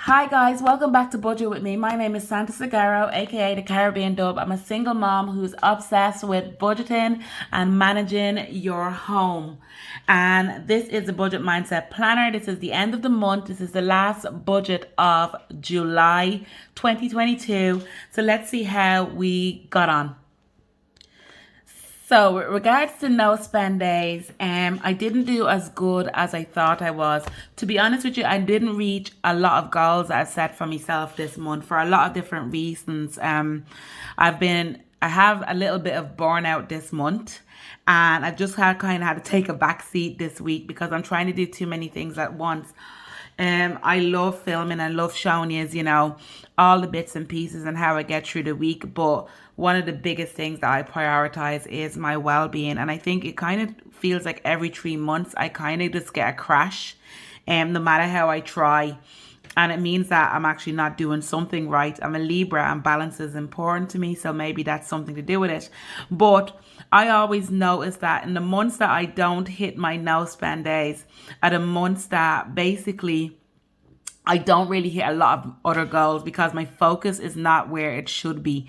Hi guys, welcome back to Budget with me. My name is Santa Sagaro, aka the Caribbean Dub. I'm a single mom who's obsessed with budgeting and managing your home. And this is the Budget Mindset Planner. This is the end of the month. This is the last budget of July 2022. So let's see how we got on. So with regards to no spend days, I didn't do as good as I thought I was. To be honest with you, I didn't reach a lot of goals that I set for myself this month for a lot of different reasons. I have a little bit of burnout this month, and I've just had to take a back seat this week because I'm trying to do too many things at once. I love filming. I love showing you, all the bits and pieces and how I get through the week. But one of the biggest things that I prioritize is my well-being. And I think it kind of feels like every 3 months, I kind of just get a crash, no matter how I try. And it means that I'm actually not doing something right. I'm a Libra and balance is important to me. So maybe that's something to do with it. But I always notice that in the months that I don't hit my no spend days are the months that basically I don't really hit a lot of other goals because my focus is not where it should be.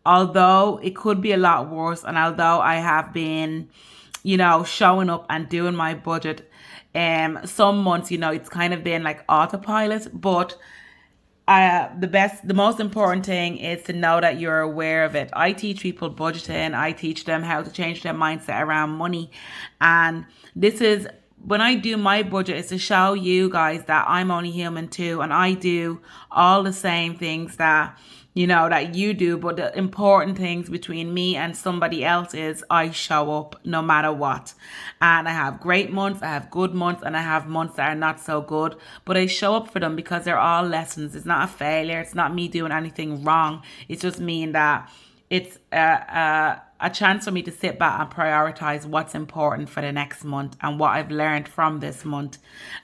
Although it could be a lot worse, and although I have been, showing up and doing my budget, some months, it's kind of been like autopilot. But the most important thing is to know that you're aware of it. I teach people budgeting. I teach them how to change their mindset around money, and this is when I do my budget, is to show you guys that I'm only human too, and I do all the same things that you do. But the important things between me and somebody else is I show up no matter what. And I have great months, I have good months, and I have months that are not so good. But I show up for them because they're all lessons. It's not a failure. It's not me doing anything wrong. It's just mean that it's a chance for me to sit back and prioritize what's important for the next month and what I've learned from this month.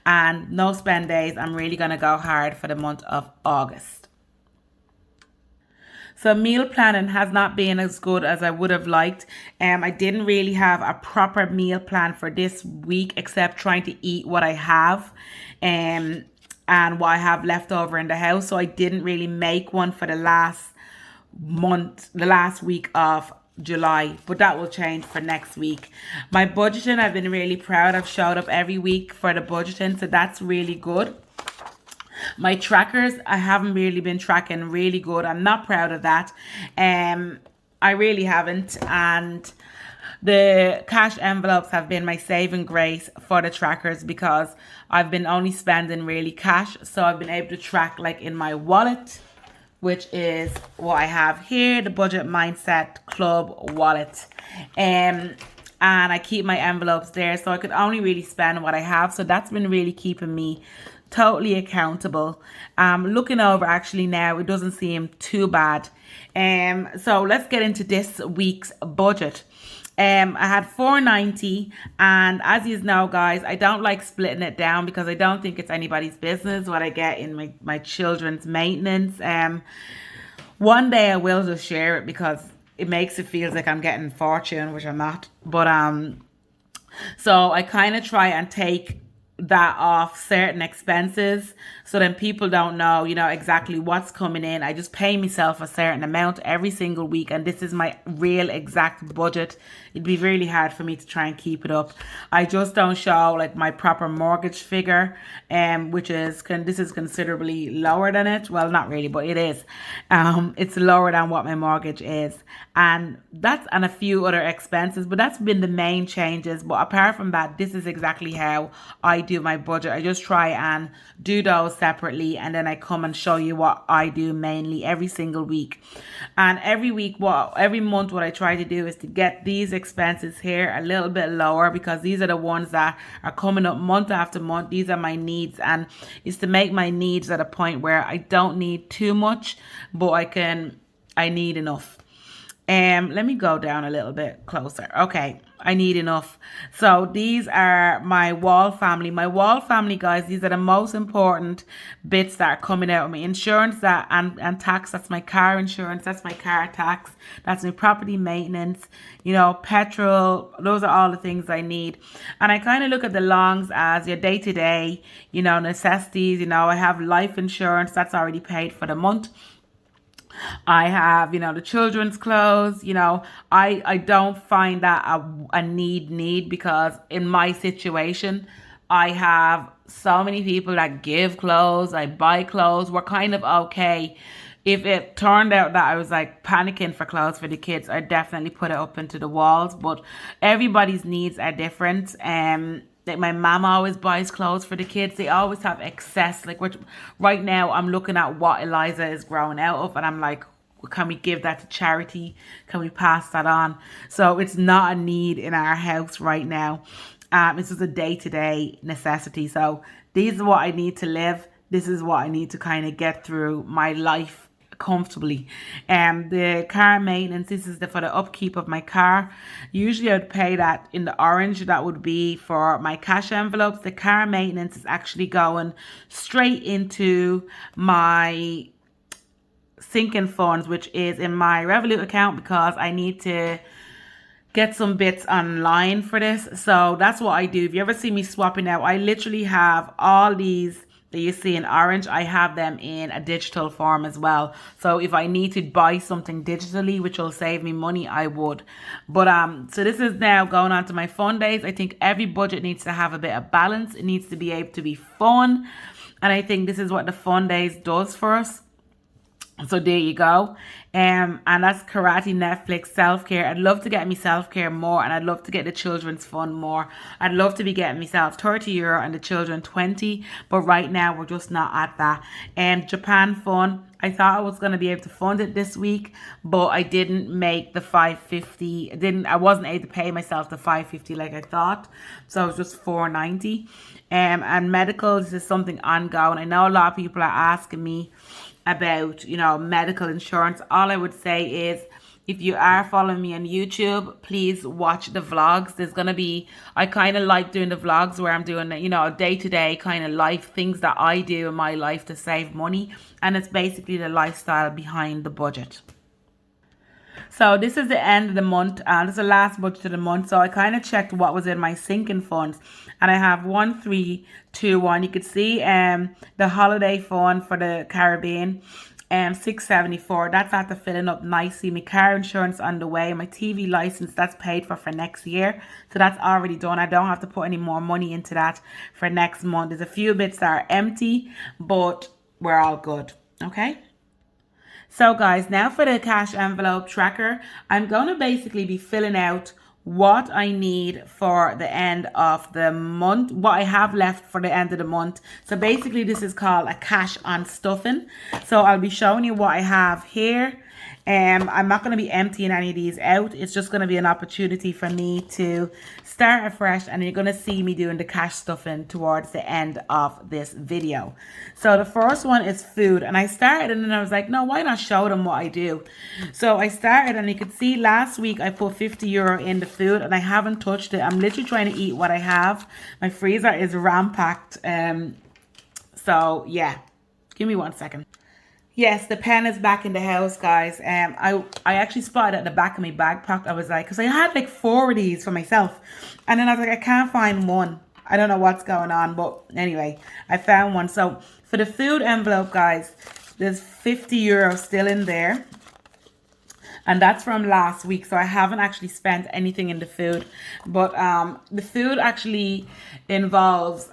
And no spend days, I'm really going to go hard for the month of August. So meal planning has not been as good as I would have liked. I didn't really have a proper meal plan for this week except trying to eat what I have and what I have left over in the house. So I didn't really make one for the last week of July, but that will change for next week. My budgeting, I've been really proud. I've showed up every week for the budgeting, so that's really good. My trackers, I haven't really been tracking really good. I'm not proud of that. I really haven't. And the cash envelopes have been my saving grace for the trackers because I've been only spending really cash. So I've been able to track like in my wallet, which is what I have here, the Budget Mindset Club wallet. And I keep my envelopes there, so I could only really spend what I have. So that's been really keeping me totally accountable. Looking over actually now, it doesn't seem too bad. So let's get into this week's budget. I had $4.90, and as you know, guys, I don't like splitting it down because I don't think it's anybody's business what I get in my children's maintenance. One day I will just share it because it makes it feel like I'm getting fortune, which I'm not. But so I kind of try and take that off certain expenses so then people don't know exactly what's coming in. I just pay myself a certain amount every single week, and this is my real exact budget. It'd be really hard for me to try and keep it up. I just don't show like my proper mortgage figure, which is this is considerably lower than it. Well, not really, but it is. It's lower than what my mortgage is, and a few other expenses, but that's been the main changes. But apart from that, this is exactly how I do my budget. I just try and do those separately, and then I come and show you what I do mainly every single week. And every month what I try to do is to get these expenses here a little bit lower because these are the ones that are coming up month after month. These are my needs, and it's to make my needs at a point where I don't need too much, but I need enough. Let me go down a little bit closer. Okay, I need enough. So these are my wall family. My wall family, guys, these are the most important bits that are coming out of my insurance that and tax. That's my car insurance. That's my car tax. That's my property maintenance, you know, petrol. Those are all the things I need. And I kind of look at the longs as your day-to-day, you know, necessities. You know, I have life insurance. That's already paid for the month. I have, you know, the children's clothes, you know, I don't find that a need because in my situation, I have so many people that give clothes, I buy clothes, we're kind of okay. If it turned out that I was like panicking for clothes for the kids, I'd definitely put it up into the walls, but everybody's needs are different. Like my mom always buys clothes for the kids. They always have excess. Like right now, I'm looking at what Eliza is growing out of, and I'm like, can we give that to charity? Can we pass that on? So it's not a need in our house right now. It's just a day-to-day necessity. So these are what I need to live. This is what I need to kind of get through my life comfortably. The car maintenance, this is for the upkeep of my car. Usually I'd pay that in the orange. That would be for my cash envelopes. The car maintenance is actually going straight into my sinking funds, which is in my Revolut account, because I need to get some bits online for this. So that's what I do. If you ever see me swapping out, I literally have all these that you see in orange. I have them in a digital form as well. So if I need to buy something digitally, which will save me money, I would. But so this is now going on to my fun days. I think every budget needs to have a bit of balance. It needs to be able to be fun. And I think this is what the fun days does for us. So there you go. And that's karate, Netflix, self-care. I'd love to get me self-care more, and I'd love to get the children's fun more. I'd love to be getting myself €30 and the children 20, but right now we're just not at that. Japan fun. I thought I was going to be able to fund it this week, but I didn't make the 550. I wasn't able to pay myself the 550 like I thought. So it was just 490. And medical, this is something ongoing. I know a lot of people are asking me about, you know, medical insurance. All I would say is, if you are following me on YouTube, please watch the vlogs. There's going to be, I kind of like doing the vlogs where I'm doing, you know, day-to-day kind of life, things that I do in my life to save money. And it's basically the lifestyle behind the budget. So this is the end of the month. This is the last budget of the month. So I kind of checked what was in my sinking funds. And I have 1321. You could see the holiday fund for the Caribbean. 674. That's after filling up nicely. My car insurance on the way. My TV license, that's paid for next year. So that's already done. I don't have to put any more money into that for next month. There's a few bits that are empty, but we're all good. Okay. So guys, now for the cash envelope tracker, I'm going to basically be filling out what I need for the end of the month, what I have left for the end of the month. So basically this is called a cash unstuffing. So I'll be showing you what I have here. I'm not going to be emptying any of these out. It's just going to be an opportunity for me to start afresh, and you're going to see me doing the cash stuffing towards the end of this video. So the first one is food, and I started and then I was like, no, why not show them what I do? So I started, and you could see last week I put €50 in the food and I haven't touched it. I'm literally trying to eat what I have. My freezer is ram-packed. So yeah, give me 1 second. Yes, the pen is back in the house, guys. I actually spotted at the back of my backpack. I was like, because I had like 4 of these for myself. And then I was like, I can't find one. I don't know what's going on. But anyway, I found one. So for the food envelope, guys, there's €50 still in there. And that's from last week. So I haven't actually spent anything in the food. But the food actually involves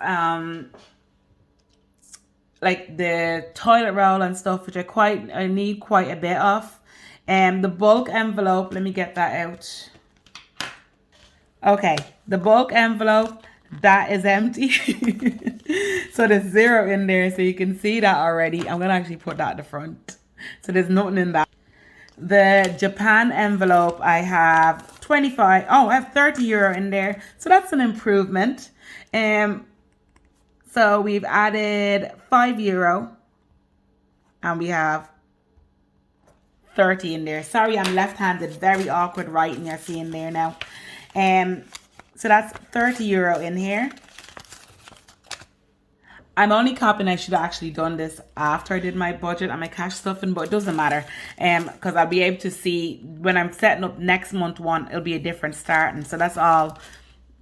like the toilet roll and stuff, which I need quite a bit of. The bulk envelope, let me get that out. Okay, the bulk envelope, that is empty. So there's 0 in there, so you can see that already. I'm gonna actually put that at the front. So there's nothing in that. The Japan envelope, I have 25. Oh, I have €30 in there. So that's an improvement. So we've added €5 and we have 30 in there. Sorry, I'm left-handed. Very awkward writing you're seeing there now. So that's €30 in here. I'm only copying. I should have actually done this after I did my budget and my cash stuffing, but it doesn't matter. Because I'll be able to see when I'm setting up next month one, it'll be a different starting. So that's all.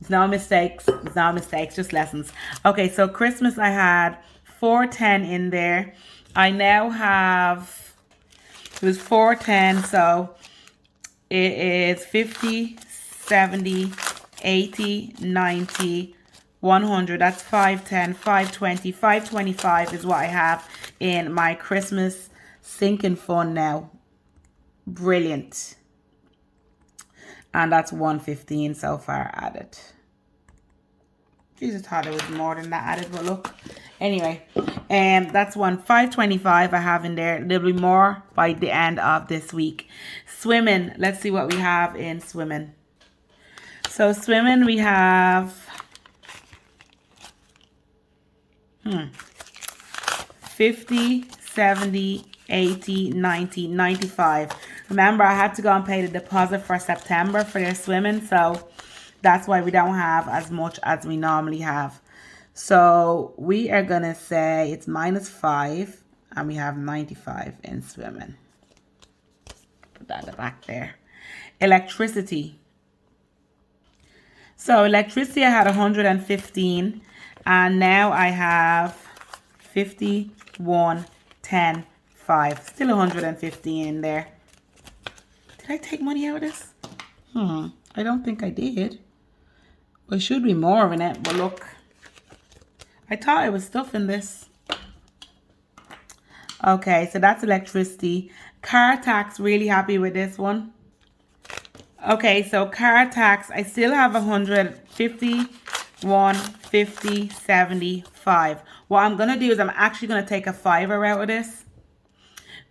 It's no mistakes. It's no mistakes, just lessons. Okay, so Christmas I had 410 in there. I now have, it was 410, so it is 50, 70, 80, 90, 100. That's 510, 520, 525 is what I have in my Christmas sinking fund now. Brilliant. And that's 115 so far added. Jesus, I thought it was more than that added, but look. Anyway, that's 525 I have in there. There'll be more by the end of this week. Swimming. Let's see what we have in swimming. So swimming we have 50, 70, 80, 90, 95. Remember, I had to go and pay the deposit for September for their swimming, so that's why we don't have as much as we normally have. So we are going to say it's -5, and we have 95 in swimming. Put that at the back there. Electricity. So electricity, I had 115, and now I have 51, 10, 5. Still 115 in there. Did I take money out of this? I don't think I did. There should be more in it, but look. I thought I was stuffing this. Okay, so that's electricity. Car tax, really happy with this one. Okay, so car tax, I still have 150, 50, 75. What I'm going to do is I'm actually going to take a $5 out of this,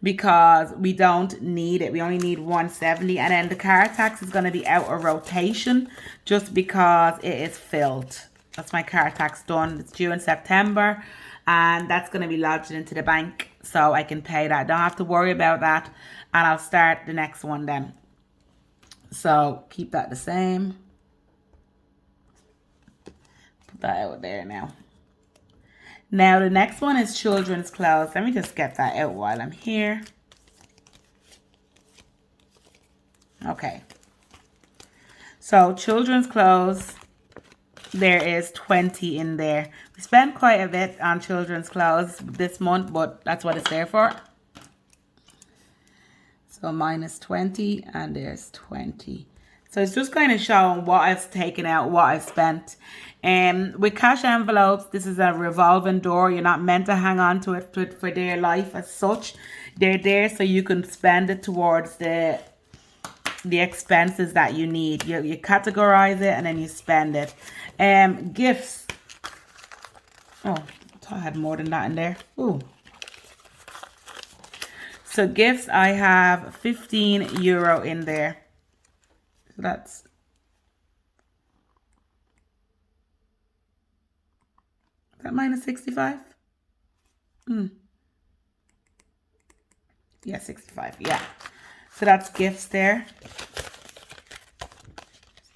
because we don't need it. We only need 170. And then the car tax is going to be out of rotation just because it is filled. That's my car tax done. It's due in September, and that's going to be lodged into the bank so I can pay that. Don't have to worry about that, and I'll start the next one then. So keep that the same. Put that out there now. Now the next one is children's clothes. Let me just get that out while I'm here. Okay. So children's clothes, there is 20 in there. We spent quite a bit on children's clothes this month, but that's what it's there for. So -20, and there's 20. So it's just kind of showing what I've taken out, what I've spent. With cash envelopes, this is a revolving door. You're not meant to hang on to it for dear life as such. They're there so you can spend it towards the expenses that you need. You categorize it and then you spend it. Gifts. Oh, I thought I had more than that in there. Ooh. So gifts, I have €15 in there. So that's that -65? Yeah, 65. Yeah. So that's gifts there.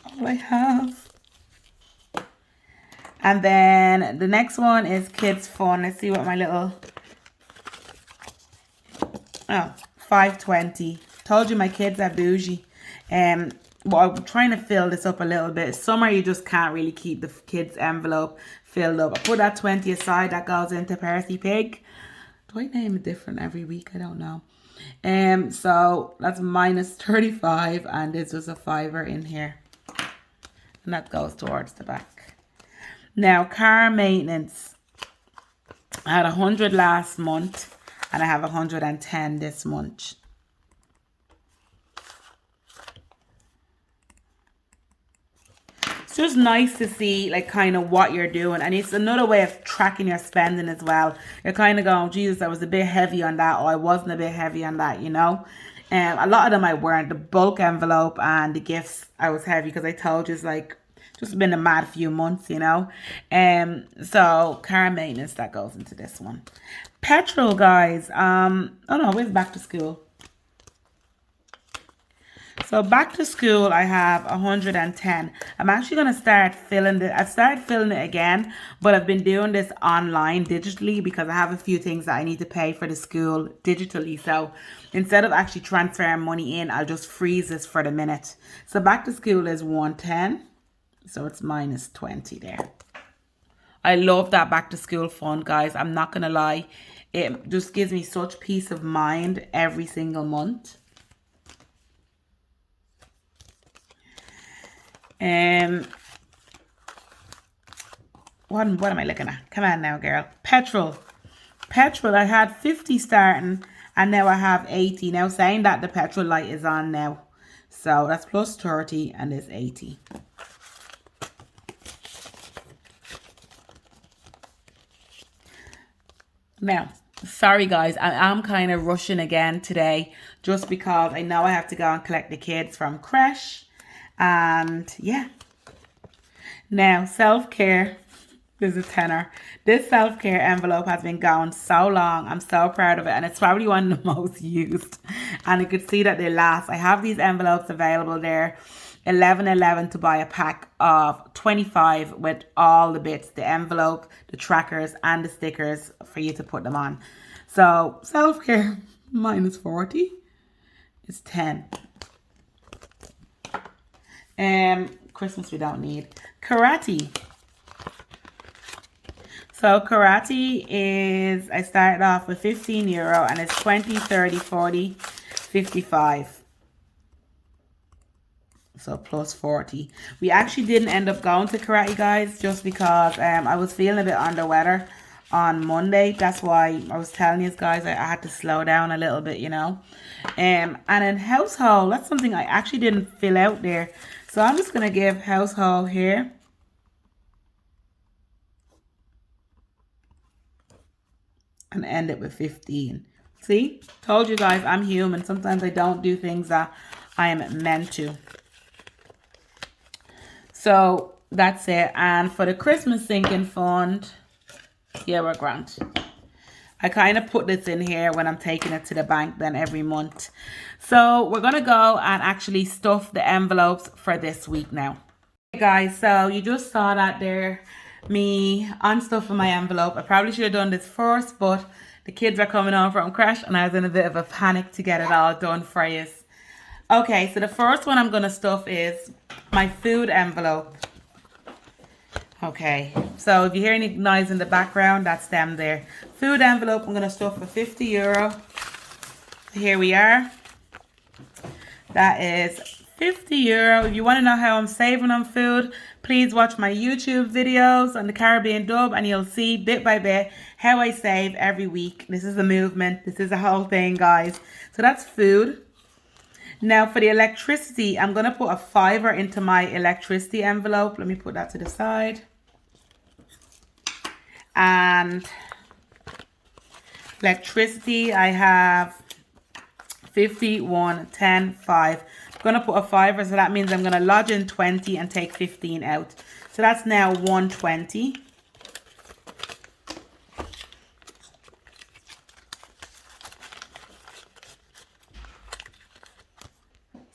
That's all I have. And then the next one is kids fun. Let's see what my little... Oh, 520. Told you my kids are bougie. Well, I'm trying to fill this up a little bit. Summer, you just can't really keep the kids' envelope filled up. I put that 20 aside. That goes into Percy Pig. Do I name it different every week? I don't know. So that's -35, and there's just a $5 in here. And that goes towards the back. Now, car maintenance. I had 100 last month, and I have 110 this month. It's just nice to see like kind of what you're doing, and it's another way of tracking your spending as well. You're kind of going, Jesus, I was a bit heavy on that, or I wasn't a bit heavy on that, you know. A lot of them I weren't. The bulk envelope and the gifts I was heavy, because I told you it's like just been a mad few months, you know. So car maintenance, that goes into this one. Petrol, guys. Oh no, where's back to school? So back to school, I have 110. I'm actually going to start filling it. I've started filling it again, but I've been doing this online digitally because I have a few things that I need to pay for the school digitally. So instead of actually transferring money in, I'll just freeze this for the minute. So back to school is 110. So it's minus 20 there. I love that back to school fund, guys. I'm not going to lie. It just gives me such peace of mind every single month. What am I looking at? Come on now, girl. Petrol, I had 50 starting and now I have 80. Now saying that the petrol light is on now, so that's plus 30 and it's 80. Now, sorry guys, I am kind of rushing again today just because I know I have to go and collect the kids from creche. And yeah. Now, self-care, there's a tenner. This self-care envelope has been going so long. I'm so proud of it. And it's probably one of the most used. And you could see that they last. I have these envelopes available there. 11.11 to buy a pack of 25 with all the bits, the envelope, the trackers, and the stickers for you to put them on. So, self-care, minus 40 is 10. Christmas we don't need. Karate. So karate is, I started off with €15 and it's 20, 30, 40, 55. So plus 40. We actually didn't end up going to karate, guys, just because I was feeling a bit under weather on Monday. That's why I was telling you guys I had to slow down a little bit, you know. And in household, that's something I actually didn't fill out there. So I'm just going to give household here. And end it with 15. See? Told you guys I'm human. Sometimes I don't do things that I am meant to. So that's it. And for the Christmas sinking fund, yeah, we're grand. I kind of put this in here when I'm taking it to the bank then every month. So we're going to go and actually stuff the envelopes for this week now. Hey guys, so you just saw that there, me unstuffing my envelope. I probably should have done this first, but the kids are coming home from crash and I was in a bit of a panic to get it all done for you. Okay, so the first one I'm going to stuff is my food envelope. Okay, so if you hear any noise in the background, that's them there. Food envelope, I'm going to stuff for €50. Here we are. That is €50. If you want to know how I'm saving on food, please watch my YouTube videos on the Caribbean Dub and you'll see bit by bit how I save every week. This is a movement. This is a whole thing, guys. So that's food. Now for the electricity, I'm going to put a $5 into my electricity envelope. Let me put that to the side. And electricity, I have 50, 1, 10, 5. I'm going to put a $5, so that means I'm going to lodge in 20 and take 15 out. So that's now 120.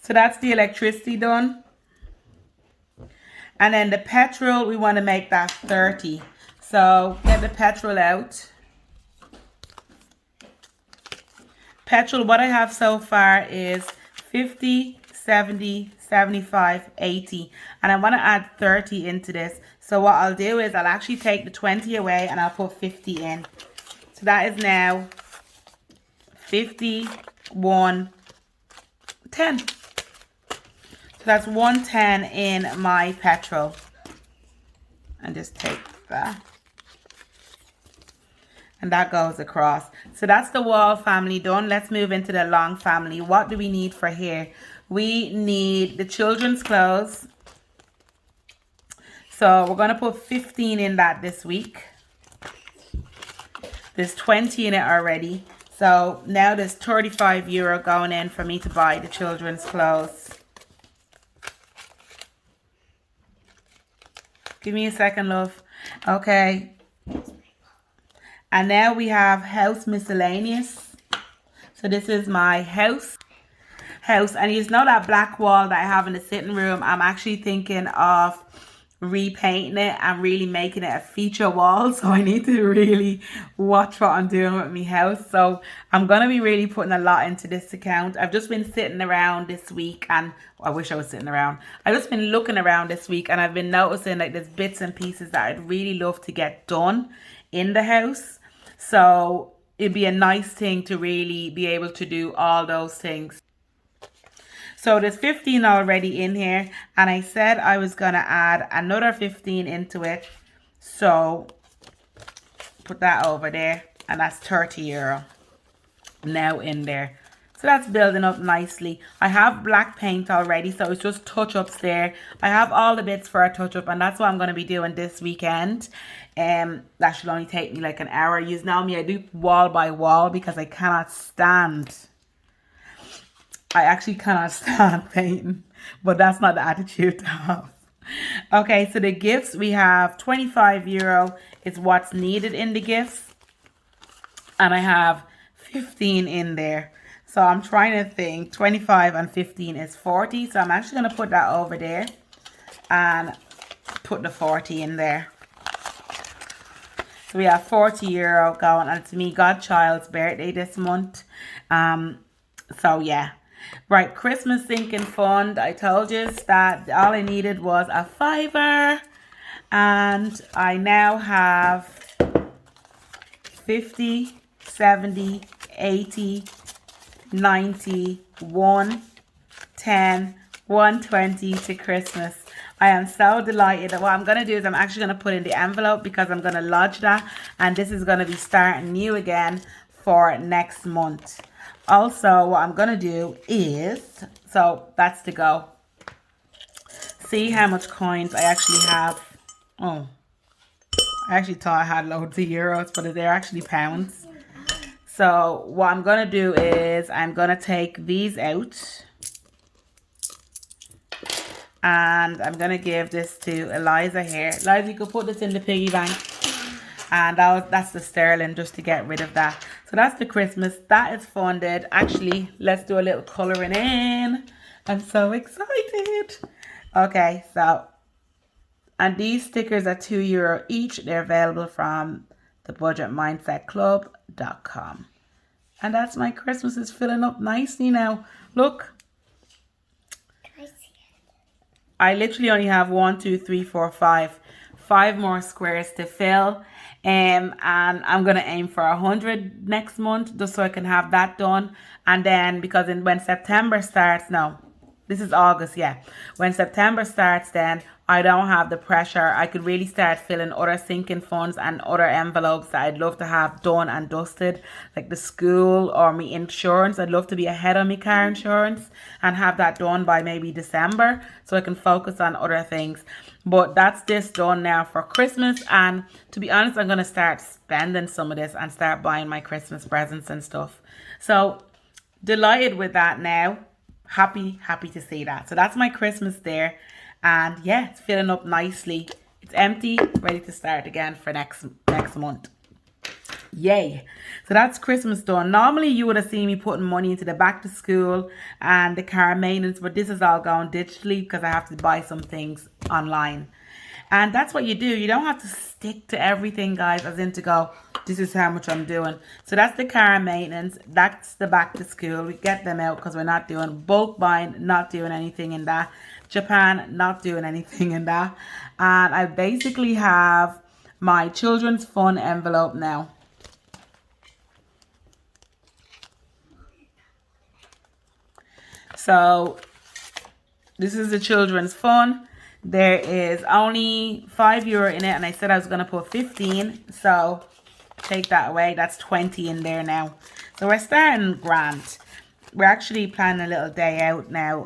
So that's the electricity done. And then the petrol, we want to make that 30. So get the petrol out. Petrol, what I have so far is 50, 70, 75, 80. And I want to add 30 into this. So what I'll do is I'll actually take the 20 away and I'll put 50 in. So that is now 50, 1, 10. So that's 110 in my petrol. And just take that. And that goes across. So that's the wall family done. Let's move into the long family. What do we need for here? We need the children's clothes. So we're going to put 15 in that this week. There's 20 in it already. So now there's €35 going in for me to buy the children's clothes. Give me a second, love. Okay. And now we have house miscellaneous. So this is my house. house. And you know that black wall that I have in the sitting room, I'm actually thinking of repainting it and really making it a feature wall. So I need to really watch what I'm doing with my house. So I'm gonna be really putting a lot into this account. I've just been sitting around this week, and I wish I was sitting around. I've just been looking around this week, and I've been noticing like there's bits and pieces that I'd really love to get done in the house. So it'd be a nice thing to really be able to do all those things. So there's 15 already in here, and I said I was gonna add another 15 into it. So put that over there, and that's €30 now in there. So that's building up nicely. I have black paint already, so it's just touch-ups there. I have all the bits for a touch-up, and that's what I'm gonna be doing this weekend. That should only take me like an hour. You know me, I do wall by wall because I cannot stand. I actually cannot stand painting, but that's not the attitude to have. Okay, so the gifts, we have €25 is what's needed in the gifts. And I have 15 in there. So I'm trying to think, 25 and 15 is 40. So I'm actually going to put that over there and put the 40 in there. So we have €40 going, and it's me godchild's birthday this month. So yeah. Right, Christmas sinking fund. I told you that all I needed was a $5, and I now have 50, 70, 80, 90, 1, 10, 120 to Christmas. I am so delighted. What I'm going to do is I'm actually going to put in the envelope because I'm going to lodge that, and this is going to be starting new again for next month. Also, what I'm going to do is, so that's to go. See how much coins I actually have. Oh, I actually thought I had loads of euros, but they're actually pounds. So what I'm going to do is I'm going to take these out. And I'm going to give this to Eliza here. Eliza, you could put this in the piggy bank. And that's the sterling, just to get rid of that. So that's the Christmas. That is funded. Actually, let's do a little colouring in. I'm so excited. Okay, so, and these stickers are €2 each. They're available from the budgetmindsetclub.info. And that's my Christmas is filling up nicely now. Look. I literally only have 1, 2, 3, 4, 5 more squares to fill. And I'm going to aim for 100 next month just so I can have that done. And then because when September starts, no, this is August, yeah. When September starts, then I don't have the pressure. I could really start filling other sinking funds and other envelopes that I'd love to have done and dusted, like the school or my insurance. I'd love to be ahead on my car insurance and have that done by maybe December so I can focus on other things. But that's this done now for Christmas. And to be honest, I'm going to start spending some of this and start buying my Christmas presents and stuff. So delighted with that now. Happy to see that. So that's my Christmas there. And yeah, it's filling up nicely. It's empty, ready to start again for next month. Yay. So that's Christmas done. Normally you would have seen me putting money into the back to school and the car maintenance, but this is all going digitally because I have to buy some things online. And that's what you do. You don't have to stick to everything, guys, as in to go, this is how much I'm doing. So that's the car maintenance. That's the back to school. We get them out because we're not doing bulk buying, not doing anything in that. Japan, not doing anything in that. And I basically have my children's fun envelope now. So this is the children's fun. There is only €5 in it, and I said I was going to put 15. So take that away. That's 20 in there now. So we're starting grand. We're actually planning a little day out now.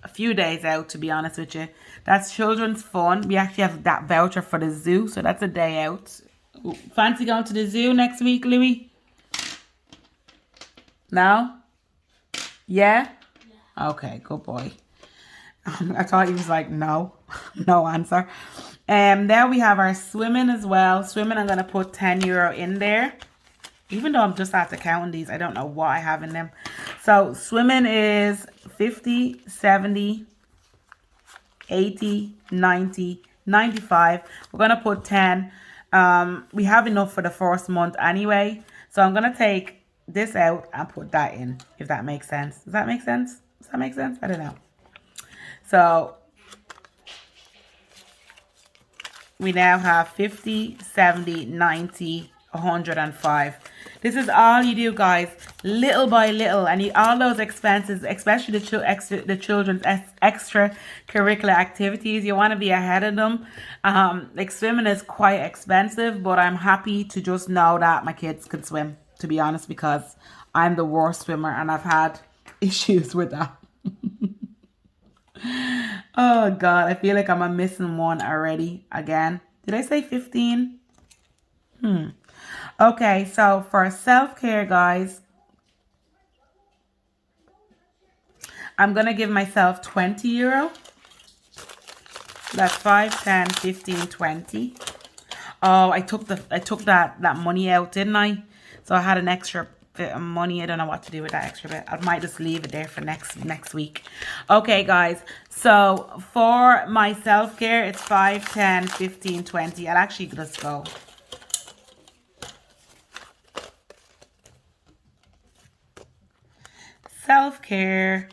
A few days out, to be honest with you. That's children's fun. We actually have that voucher for the zoo, so that's a day out. Ooh, fancy going to the zoo next week, Louis? No? Yeah? Okay, good boy. I thought he was like, no. No answer. There we have our swimming as well. Swimming, I'm going to put €10 in there. Even though I'm just after counting these, I don't know what I have in them. So swimming is 50, 70, 80, 90, 95. We're going to put 10. We have enough for the first month anyway. So I'm going to take this out and put that in, if that makes sense. Does that make sense? Does that make sense? I don't know. So we now have 50, 70, 90, 105. This is all you do, guys, little by little, and all those expenses, especially the children's extracurricular activities, you want to be ahead of them. Like swimming is quite expensive, but I'm happy to just know that my kids can swim, to be honest, because I'm the worst swimmer and I've had issues with that. Oh God, I feel like I'm missing one already again. Did I say 15? Okay, so for self-care, guys, I'm going to give myself 20 euro. That's 5, 10, 15, 20. Oh, I took that money out, didn't I? So I had an extra bit of money. I don't know what to do with that extra bit. I might just leave it there for next week. Okay, guys. So for my self-care, it's 5, 10, 15, 20. I'll actually just go. Self-care.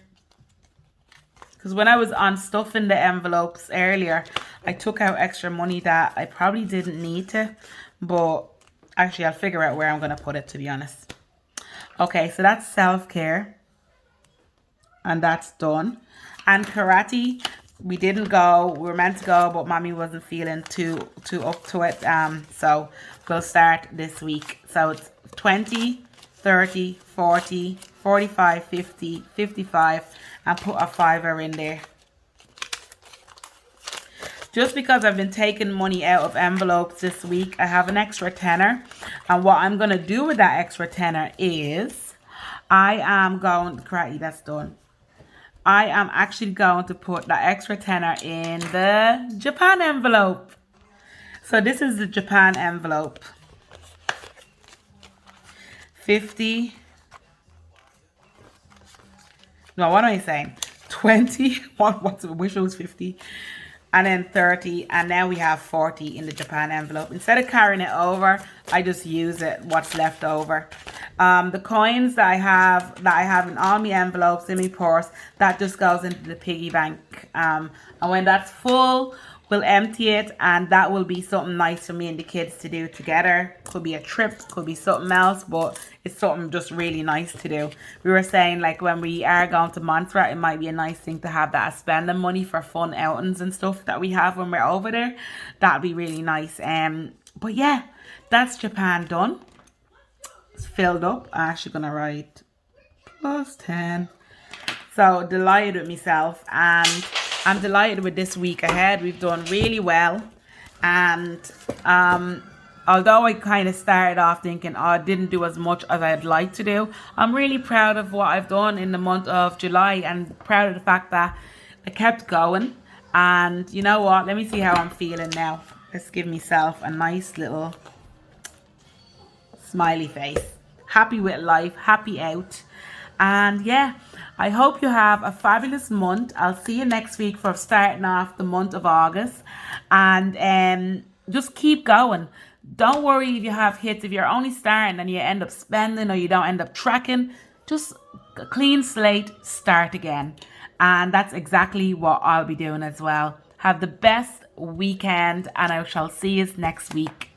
Because when I was unstuffing the envelopes earlier, I took out extra money that I probably didn't need to. But actually, I'll figure out where I'm going to put it, to be honest. Okay, so that's self-care. And that's done. And karate, we didn't go. We were meant to go, but mommy wasn't feeling too up to it. So we'll start this week. So it's 20, 30, 40, 45, 50, 55, and put a fiver in there. Just because I've been taking money out of envelopes this week, I have an extra tenner. And what I'm going to do with that extra tenner is I am going, karate, that's done. I am actually going to put that extra tenner in the Japan envelope. So this is the Japan envelope. 50. No, what am I saying? 20. What's I wish it was 50. And then 30. And now we have 40 in the Japan envelope. Instead of carrying it over, I just use it, what's left over. The coins that I have in all my envelopes in my purse, that just goes into the piggy bank. And when that's full, we'll empty it, and that will be something nice for me and the kids to do together. Could be a trip, could be something else, but it's something just really nice to do. We were saying, like, when we are going to Montserrat, it might be a nice thing to have that as spending money for fun outings and stuff that we have when we're over there. That'd be really nice. But yeah, that's Japan done. It's filled up. I'm actually gonna write plus 10. So delighted with myself, and I'm delighted with this week ahead. We've done really well, and although I kind of started off thinking, oh, I didn't do as much as I'd like to do, I'm really proud of what I've done in the month of July, and proud of the fact that I kept going. And you know what? Let me see how I'm feeling now. Let's give myself a nice little smiley face. Happy with life, happy out. And yeah, I hope you have a fabulous month. I'll see you next week for starting off the month of August. And just keep going. Don't worry if you have hits. If you're only starting and you end up spending or you don't end up tracking, just a clean slate, start again. And that's exactly what I'll be doing as well. Have the best weekend, and I shall see you next week.